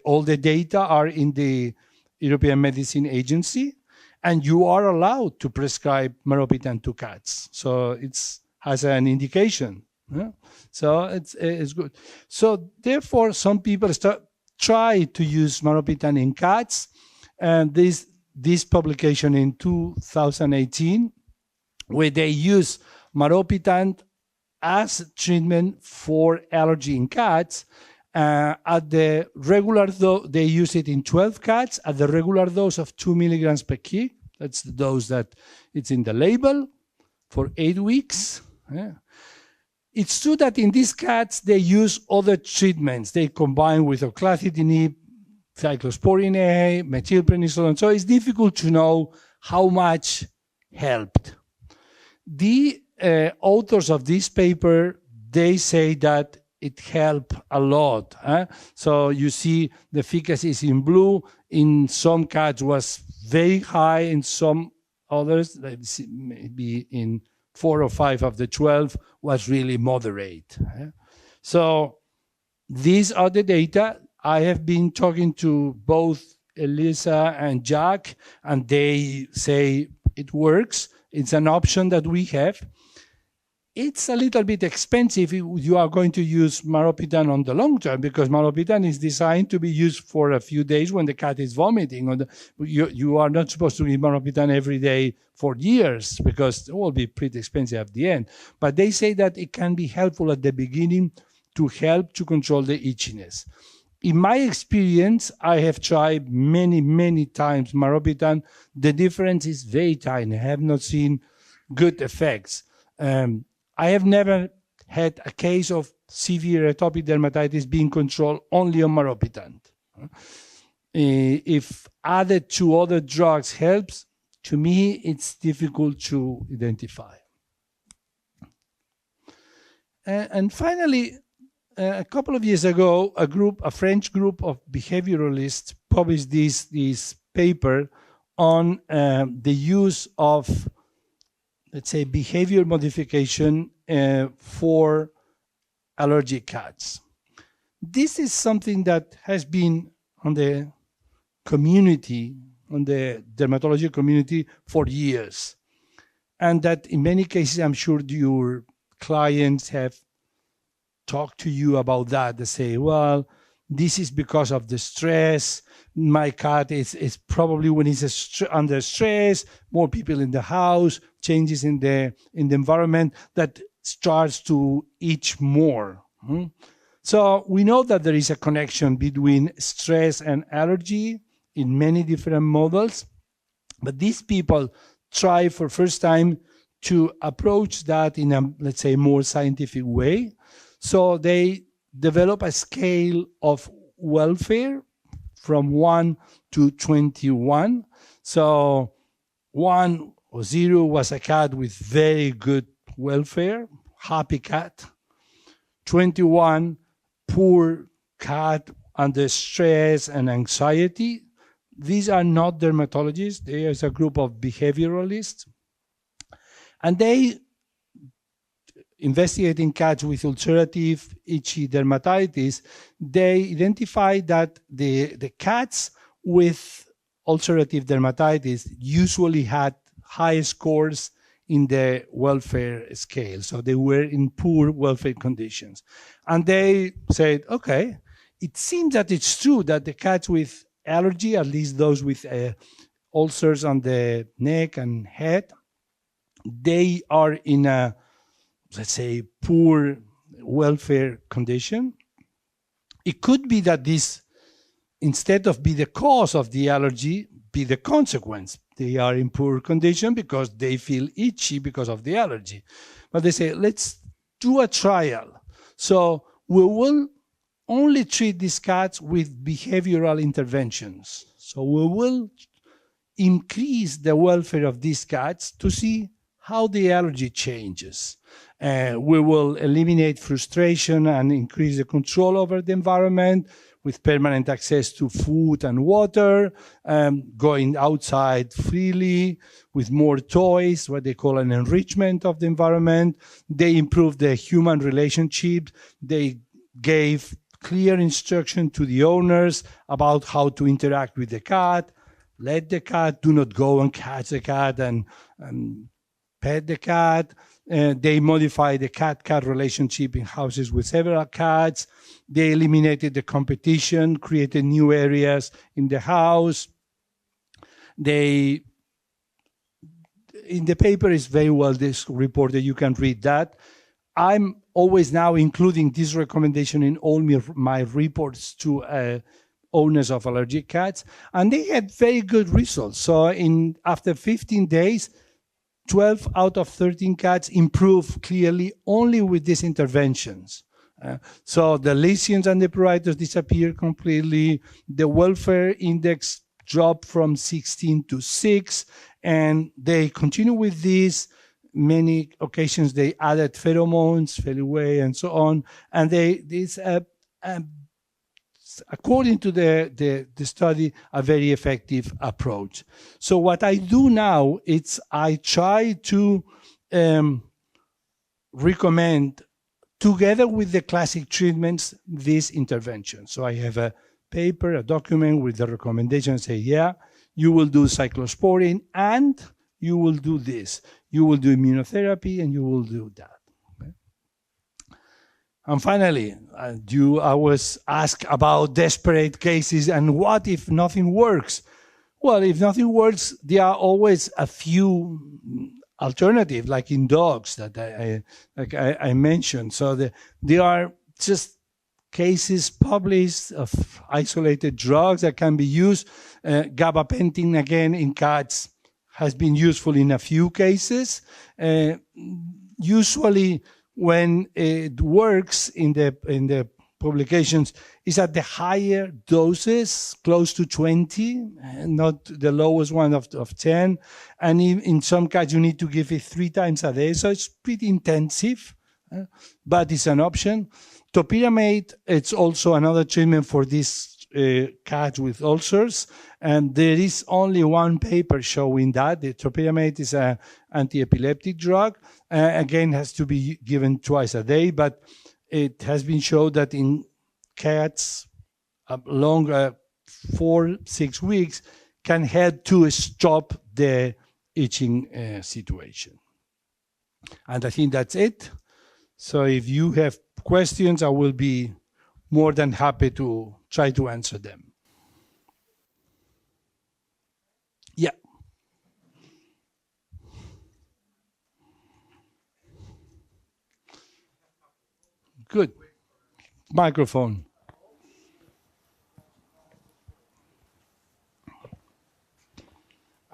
all the data are in the European Medicine Agency, and you are allowed to prescribe maropitant to cats. So it has an indication. Yeah? So it's good. So therefore, some people try to use maropitant in cats, and this publication in 2018, where they use maropitant as treatment for allergy in cats. At the regular dose, they use it in 12 cats at the regular dose of 2 milligrams per kg. That's the dose that it's in the label for 8 weeks. Yeah. It's true that in these cats, they use other treatments. They combine with oclacitinib, cyclosporin A, methylprednisolone. So it's difficult to know how much helped. The authors of this paper, they say that it helped a lot. So you see the efficacy is in blue. In some cats was very high. In some others, maybe in 4 or 5 of the 12, was really moderate. So these are the data. I have been talking to both Elisa and Jack, and they say it works. It's an option that we have. It's a little bit expensive if you are going to use maropitant on the long term, because maropitant is designed to be used for a few days when the cat is vomiting. You are not supposed to give maropitant every day for years, because it will be pretty expensive at the end. But they say that it can be helpful at the beginning to help to control the itchiness. In my experience, I have tried many times maropitant. The difference is very tiny. I have not seen good effects. I have never had a case of severe atopic dermatitis being controlled only on maropitant. If added to other drugs helps, to me, it's difficult to identify. And finally, a couple of years ago, a French group of behavioralists published this paper on the use of, let's say, behavior modification for allergic cats. This is something that has been on the community, on the dermatology community for years. and that in many cases, I'm sure your clients have talked to you about that. They say, well, this is because of the stress. My cat is probably when he's under stress, more people in the house, changes in the environment that starts to itch more. So we know that there is a connection between stress and allergy in many different models, but these people try for first time to approach that in a, let's say, more scientific way. So they develop a scale of welfare from 1 to 21. So 1 or 0 was a cat with very good welfare, happy cat. 21, poor cat under stress and anxiety. These are not dermatologists. There is a group of behavioralists. And they, investigating cats with ulcerative itchy dermatitis, they identified that the cats with ulcerative dermatitis usually had high scores in the welfare scale. So they were in poor welfare conditions. And they said, okay, it seems that it's true that the cats with allergy, at least those with ulcers on the neck and head, they are in a, let's say, poor welfare condition. It could be that this, instead of be the cause of the allergy, be the consequence. They are in poor condition because they feel itchy because of the allergy. But they say, let's do a trial. So we will only treat these cats with behavioral interventions. So we will increase the welfare of these cats to see how the allergy changes. We will eliminate frustration and increase the control over the environment with permanent access to food and water, going outside freely with more toys, what they call an enrichment of the environment. They improved the human relationship. They gave clear instruction to the owners about how to interact with the cat. Let the cat, do not go and catch the cat and pet the cat. They modified the cat-cat relationship in houses with several cats. They eliminated the competition, created new areas in the house. In the paper is very well this reported. You can read that. I'm always now including this recommendation in all my reports to owners of allergic cats, and they had very good results. So after 15 days, 12 out of 13 cats improved clearly only with these interventions. So the lesions and the pruritus disappeared completely. The welfare index dropped from 16 to 6, and they continue with this. Many occasions they added pheromones, Feline, and so on. And according to the study, a very effective approach. So what I do now is I try to recommend, together with the classic treatments, this intervention. So I have a paper, a document with the recommendation, say, yeah, you will do cyclosporin and you will do this. You will do immunotherapy and you will do that. And finally, I was asked about desperate cases and what if nothing works? Well, if nothing works, there are always a few alternatives, like in dogs that I mentioned. So there are just cases published of isolated drugs that can be used. Gabapentin, again, in cats has been useful in a few cases. Usually, when it works in the publications, is at the higher doses, close to 20, not the lowest one of 10. And in some cats, you need to give it 3 times a day. So it's pretty intensive, but it's an option. Topiramate, it's also another treatment for these cats with ulcers. And there is only one paper showing that. The topiramate is an anti-epileptic drug. Again, has to be given twice a day, but it has been shown that in cats, long 4-6 weeks, can help to stop the itching situation. And I think that's it. So if you have questions, I will be more than happy to try to answer them. Yeah. Good. Microphone.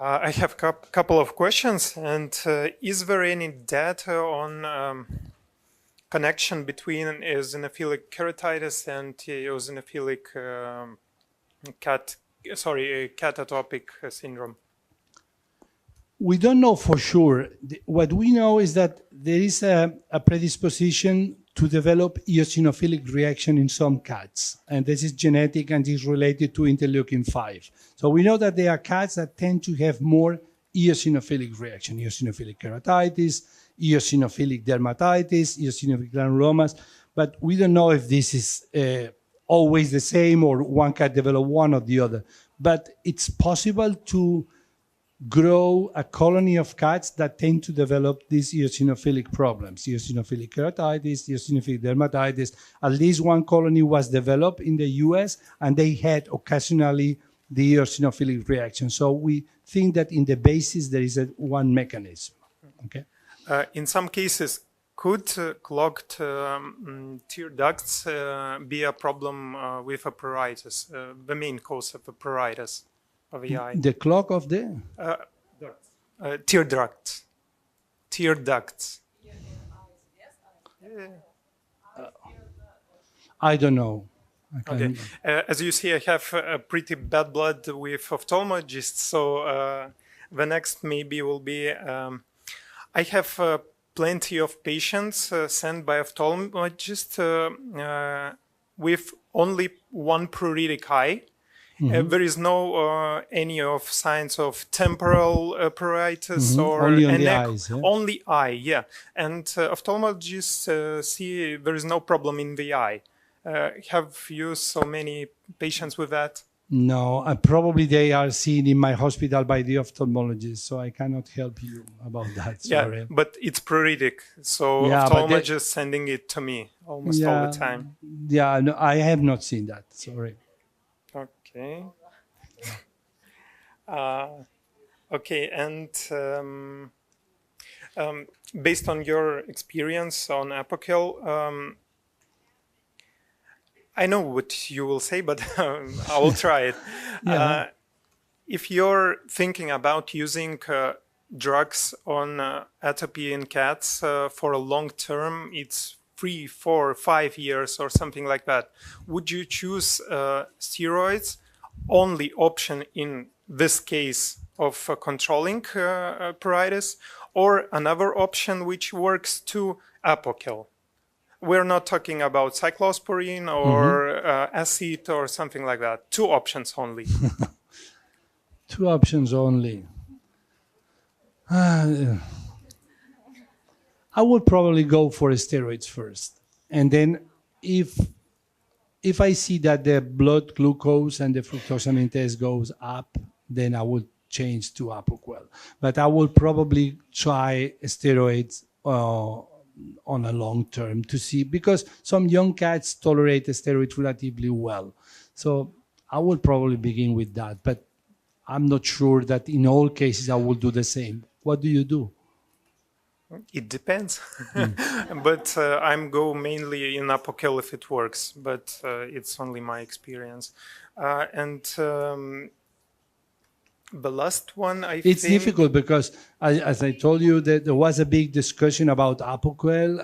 I have a couple of questions. And is there any data on connection between eosinophilic keratitis and eosinophilic cat atopic syndrome? We don't know for sure. What we know is that there is a predisposition to develop eosinophilic reaction in some cats. And this is genetic and is related to interleukin-5. So we know that there are cats that tend to have more eosinophilic reaction, eosinophilic keratitis, eosinophilic dermatitis, eosinophilic granulomas. But we don't know if this is always the same or one cat develop one or the other. But it's possible to grow a colony of cats that tend to develop these eosinophilic problems, eosinophilic keratitis, eosinophilic dermatitis. At least one colony was developed in the US, and they had occasionally the eosinophilic reaction. So we think that in the basis there is one mechanism. Okay. In some cases, could clogged tear ducts be a problem with a pruritus, the main cause of a pruritus of the eye? The clog of the? Tear ducts. Tear ducts. I don't know. Okay. As you see, I have pretty bad blood with ophthalmologists, so the next maybe will be, I have plenty of patients sent by ophthalmologists with only one pruritic eye. Mm-hmm. There is no any of signs of temporal pruritus or only on the eyes, yeah? Only eye, yeah. And ophthalmologists see there is no problem in the eye. Have you so many patients with that? No, probably they are seen in my hospital by the ophthalmologist, so I cannot help you about that. Sorry. Yeah, but it's pruritic, so ophthalmologists sending it to me almost all the time. Yeah, no, I have not seen that. Sorry. Okay. Okay, and based on your experience on Apoquel, I know what you will say, but I will try it. If you're thinking about using drugs on atopy in cats for a long term, it's 3, 4, 5 years or something like that. Would you choose steroids, only option in this case of controlling pruritus, or another option which works to Apoquel? We're not talking about cyclosporine or acid or something like that. 2 options only. 2 options only. I would probably go for steroids first. And then if I see that the blood glucose and the fructosamine test goes up, then I would change to Apoquel. But I will probably try steroids on a long term to see, because some young cats tolerate steroids relatively well. So I will probably begin with that, but I'm not sure that in all cases I will do the same. What do you do? It depends, but I'm go mainly in Apoquel if it works, but it's only my experience. And the last one, it's difficult because, as I told you, that there was a big discussion about Apoquel,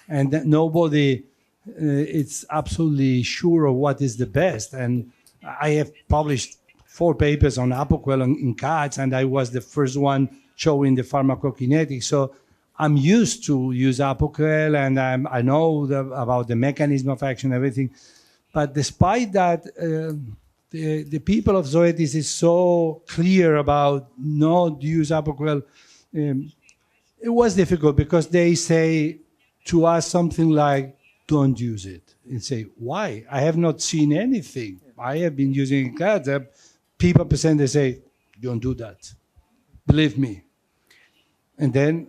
and nobody is absolutely sure of what is the best. And I have published 4 papers on Apoquel in cats, and I was the first one showing the pharmacokinetics. So I'm used to use Apoquel, and I know about the mechanism of action, everything. But despite that, the people of Zoetis is so clear about not use Apoquel. It was difficult because they say to us something like, don't use it. And say, why? I have not seen anything. I have been using cats. People present, they say, don't do that. Believe me. And then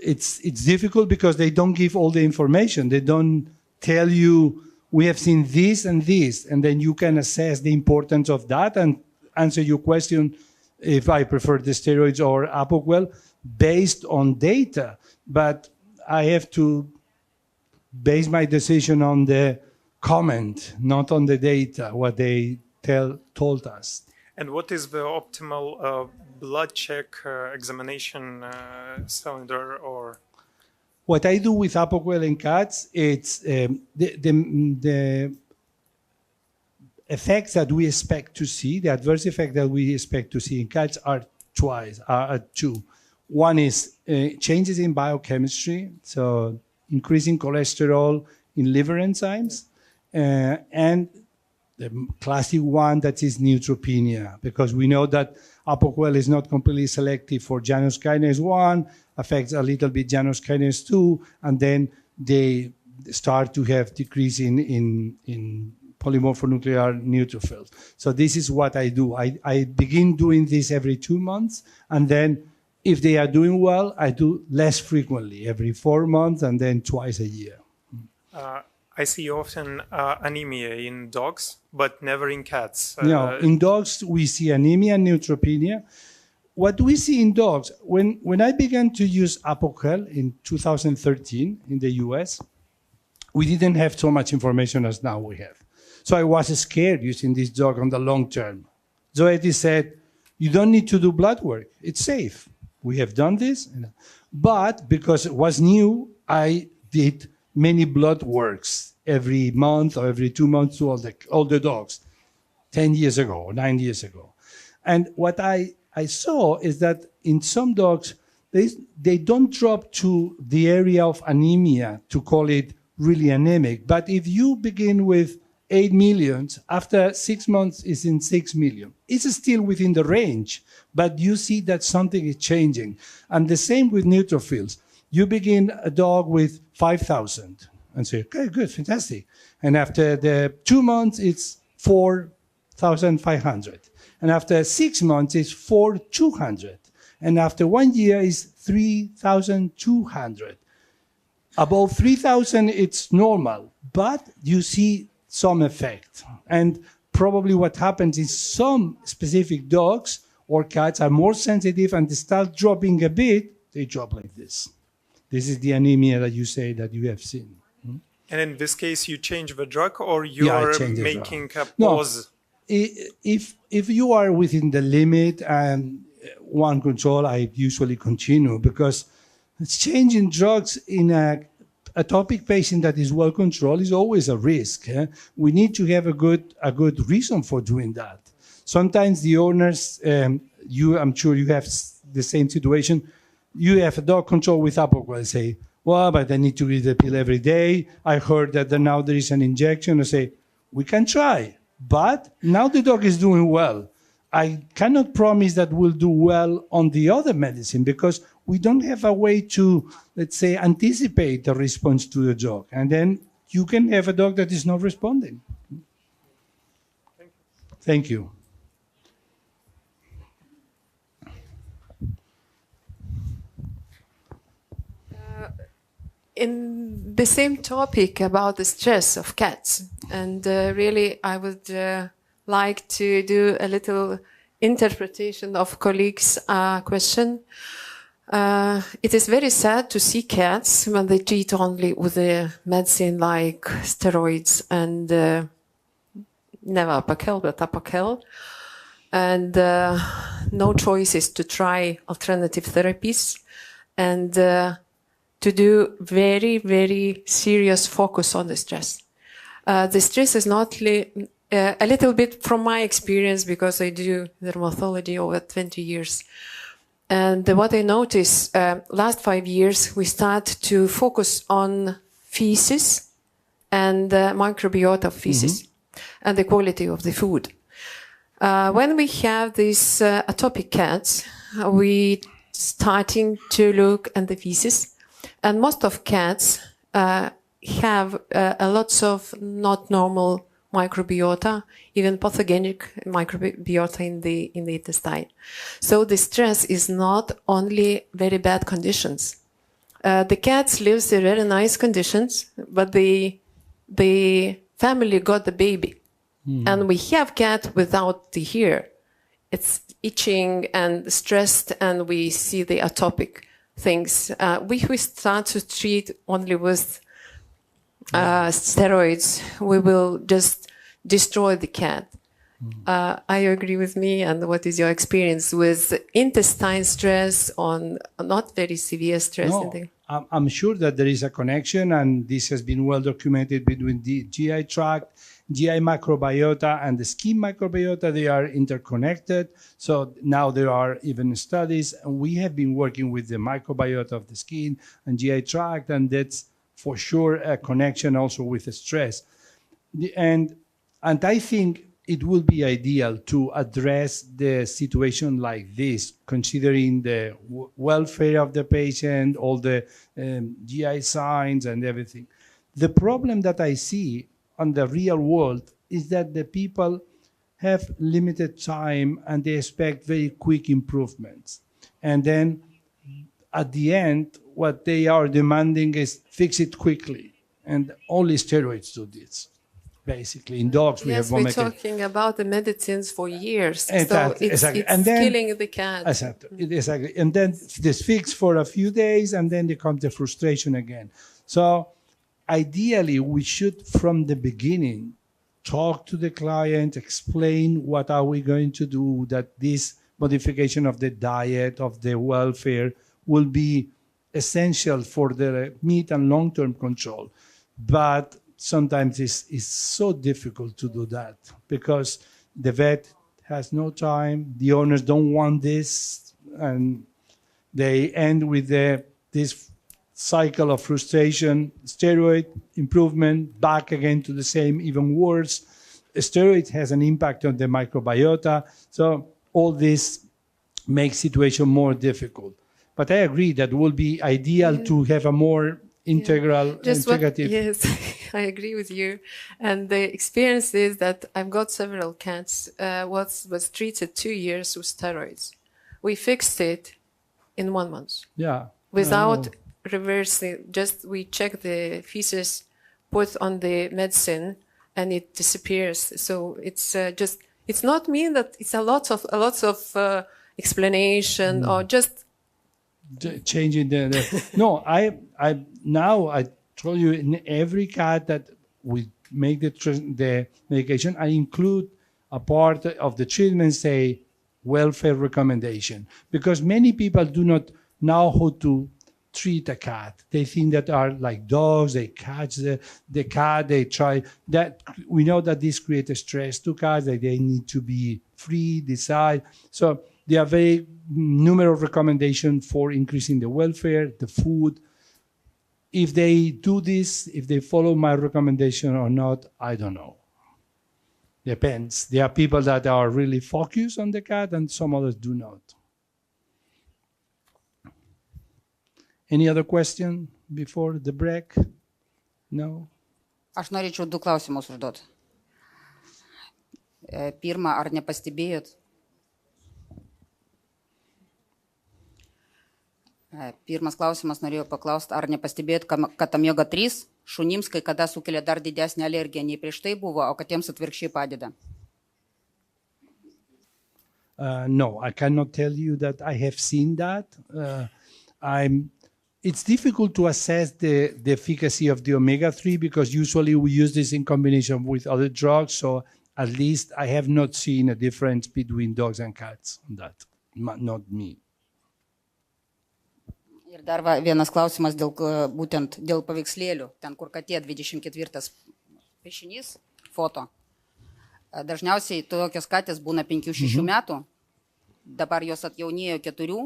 it's difficult because they don't give all the information. They don't tell you, we have seen this, and then you can assess the importance of that and answer your question if I prefer the steroids or Apoquel based on data. But I have to base my decision on the comment, not on the data, what they told us. And what is the optimal blood check examination cylinder? Or what I do with Apoquel in cats, it's the effects that we expect to see, the adverse effect that we expect to see in cats are two. One is changes in biochemistry, so increasing cholesterol in liver enzymes, and the classic one that is neutropenia, because we know that Apoquel is not completely selective for Janus kinase 1, affects a little bit Janus kinase 2, and then they start to have decrease in polymorphonuclear neutrophils. So this is what I do. I begin doing this every 2 months, and then if they are doing well, I do less frequently, every 4 months, and then twice a year. I see often anemia in dogs, but never in cats. No, in dogs we see anemia and neutropenia. What we see in dogs, when I began to use Apoquel in 2013 in the US, we didn't have so much information as now we have. So I was scared using this dog on the long term. Zoetis said, you don't need to do blood work, it's safe. We have done this, but because it was new, I did many blood works every month or every 2 months to all the dogs, 10 years ago or 9 years ago. And what I saw is that in some dogs, they don't drop to the area of anemia to call it really anemic. But if you begin with 8 million, after 6 months it's in 6 million. It's still within the range, but you see that something is changing. And the same with neutrophils. You begin a dog with 5,000 and say, okay, good, fantastic. And after the 2 months, it's 4,500. And after 6 months, it's 4,200. And after 1 year, it's 3,200. Above 3,000, it's normal, but you see some effect. And probably what happens is some specific dogs or cats are more sensitive, and they start dropping a bit, they drop like this. This is the anemia that you say that you have seen. And in this case, you change the drug, or you are making a pause? No, if you are within the limit and one control, I usually continue, because changing drugs in a atopic patient that is well controlled is always a risk. We need to have a good reason for doing that. Sometimes the owners, I'm sure you have the same situation. You have a dog control with Apoquel, say, well, but I need to read the pill every day. I heard that now there is an injection. I say, we can try, but now the dog is doing well. I cannot promise that we'll do well on the other medicine, because we don't have a way to, let's say, anticipate the response to the dog. And then you can have a dog that is not responding. Thank you. In the same topic about the stress of cats, and really I would like to do a little interpretation of colleagues' question. It is very sad to see cats when they treat only with a medicine like steroids and never Apoquel, but Apoquel, and no choices to try alternative therapies, and to do very, very serious focus on the stress. The stress is not a little bit from my experience, because I do dermatology over 20 years. And what I noticed last 5 years, we start to focus on feces and microbiota of feces and the quality of the food. When we have these atopic cats, we starting to look at the feces. And most of cats have a lots of not normal microbiota, even pathogenic microbiota in the intestine. So the stress is not only very bad conditions. The cats lives in very nice conditions, but the family got the baby. And we have cat without the hair. It's itching and stressed, and we see the atopic things. We start to treat only with steroids. We will just destroy the cat. I agree with me. And what is your experience with intestine stress on not very severe stress? No, I'm sure that there is a connection, and this has been well documented between the GI tract, GI microbiota, and the skin microbiota. They are interconnected. So now there are even studies, and we have been working with the microbiota of the skin and GI tract, and that's for sure a connection also with the stress. And I think it will be ideal to address the situation like this, considering the welfare of the patient, all the GI signs and everything. The problem that I see on the real world is that the people have limited time and they expect very quick improvements. And then at the end, what they are demanding is fix it quickly. And only steroids do this. Basically, in dogs, we have we're talking about the medicines for years. Exactly, so it's and then, killing the cat. Exactly. And then this fix for a few days, and then there comes the frustration again. So ideally, we should, from the beginning, talk to the client, explain what are we going to do, that this modification of the diet, of the welfare, will be essential for the mid and long-term control. But sometimes it's so difficult to do that because the vet has no time, the owners don't want this, and they end with this cycle of frustration, steroid improvement, back again to the same, even worse. Steroid has an impact on the microbiota, so all this makes situation more difficult. But I agree that it will be ideal to have a more integrative. Yes, I agree with you. And the experience is that I've got several cats was treated 2 years with steroids. We fixed it in 1 month. Yeah. Without reversing, just we check the feces, put on the medicine, and it disappears. So it's it's not mean that it's a lot of explanation or just changing no, I told you, in every cat that we make the medication, I include a part of the treatment, say, welfare recommendation, because many people do not know how to treat a cat. They think that are like dogs, they catch the cat, they try that. We know that this creates stress to cats, that they need to be free, decide. So there are very numerous recommendations for increasing the welfare, the food. If they do this, if they follow my recommendation or not, I don't know. Depends. There are people that are really focused on the cat and some others do not. Any other question before the break? No? Aš norėčiau 2 klausimus užduoti. Pirma, ar nepastebėjot? Pirmas klausimas norėjau paklausti, ar nepastebėjot, kad omega-3 šunims kai kada sukelia dar didesnį alergiją nei prieš tai buvo, o katėms atvirkščiai padeda? No, I cannot tell you that I have seen that. It's difficult to assess the efficacy of the omega-3 because usually we use this in combination with other drugs. So at least I have not seen a difference between dogs and cats on that. Not me. Ir dar vienas klausimas būtent dėl paveikslėlių, ten kur katė 24 piešinys, foto. Dažniausiai tokios katės būna 5-6 metų, dabar jos atjaunėjo 4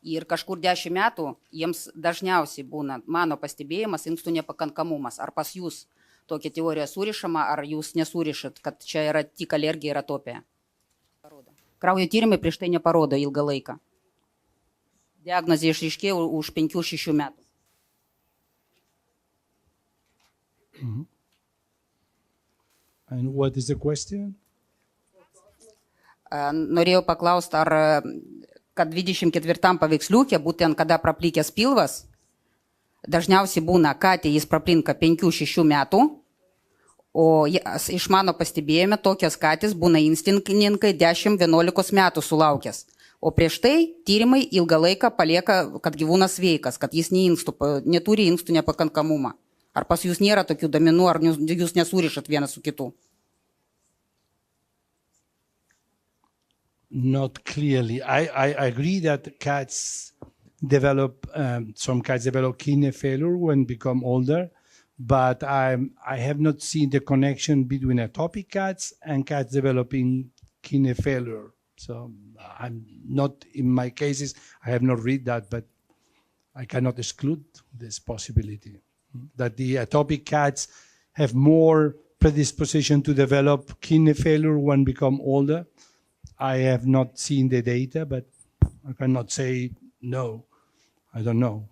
ir kažkur 10 metų jiems dažniausiai būna, mano pastebėjimas, inkstų nepakankamumas. Ar pas jūs tokia teorija surišama, ar jūs nesurišat, kad čia yra tik alergija ir atopija? Kraujo tyrimai prieš tai neparodo ilgą laiką. Diagnozė išryškėjo už 5-6 metų. And what is the question? Norėjau paklausti, ar kad 24 paveiksliukė, būtent kada praplikęs pilvas, dažniausiai būna katė jis praplinka 5-6 metų, o iš mano pastebėjime tokias katės būna instinktininkai 10-11 metų sulaukęs. O prieš tai tyrimai ilgą laiką palieka, kad gyvūnas sveikas, kad jis neturi inkstų nepakankamumą. Ar pas jūs nėra tokių domenų, ar jūs nesurišat vienas su kitu? Not clearly. I agree that some cats develop kidney failure when become older, but I have not seen the connection between atopic cats and cats developing kidney failure. So I'm not, in my cases, I have not read that, but I cannot exclude this possibility that the atopic cats have more predisposition to develop kidney failure when become older. I have not seen the data, but I cannot say no. I don't know.